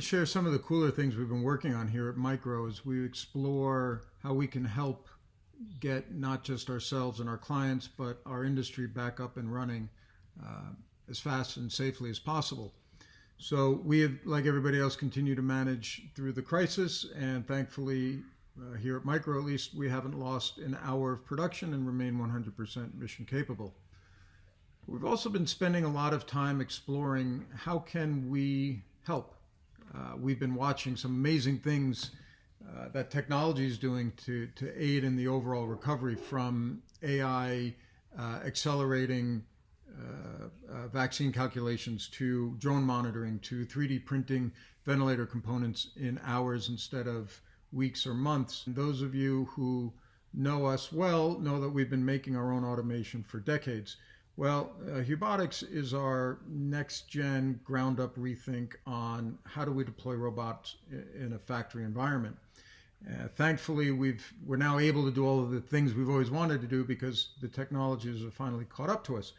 to share some of the cooler things we've been working on here at Micro as we explore how we can help get not just ourselves and our clients, but our industry back up and running as fast and safely as possible. So we have, like everybody else, continued to manage through the crisis, and thankfully, here at Micro at least, we haven't lost an hour of production and remain 100% mission capable. We've also been spending a lot of time exploring how can we help. We've been watching some amazing things that technology is doing to aid in the overall recovery, from AI accelerating vaccine calculations to drone monitoring to 3D printing ventilator components in hours instead of weeks or months. And those of you who know us well know that we've been making our own automation for decades. Well, Hubotics is our next-gen ground-up rethink on how do we deploy robots in a factory environment. Thankfully, we're now able to do all of the things we've always wanted to do because the technologies have finally caught up to us.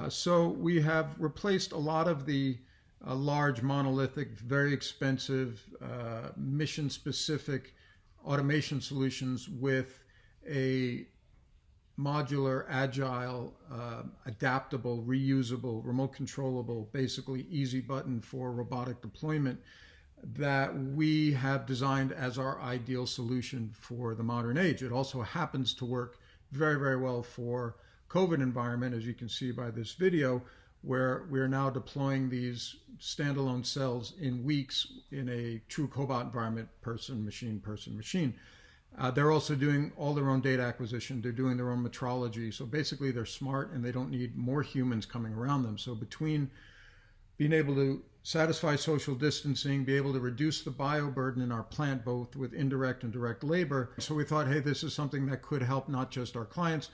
So we have replaced a lot of the large, monolithic, very expensive, mission-specific automation solutions with a modular, agile, adaptable, reusable, remote controllable, basically easy button for robotic deployment that we have designed as our ideal solution for the modern age. It also happens to work very, very well for COVID environment, as you can see by this video, where we are now deploying these standalone cells in weeks in a true cobot environment, person, machine. They're also doing all their own data acquisition. They're doing their own metrology. So basically they're smart and they don't need more humans coming around them. So between being able to satisfy social distancing, be able to reduce the bioburden in our plant, both with indirect and direct labor. So we thought, hey, this is something that could help not just our clients,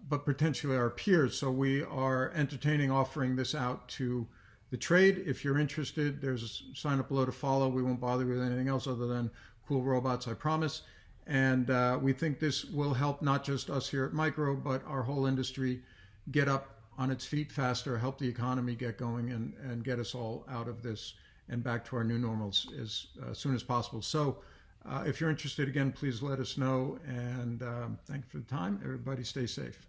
but potentially our peers. So we are entertaining offering this out to the trade. If you're interested, there's a sign up below to follow. We won't bother you with anything else other than cool robots, I promise. And we think this will help not just us here at Micro, but our whole industry get up on its feet faster, help the economy get going, and get us all out of this and back to our new normals as soon as possible. So if you're interested, again, please let us know. And thank you for the time. Everybody stay safe.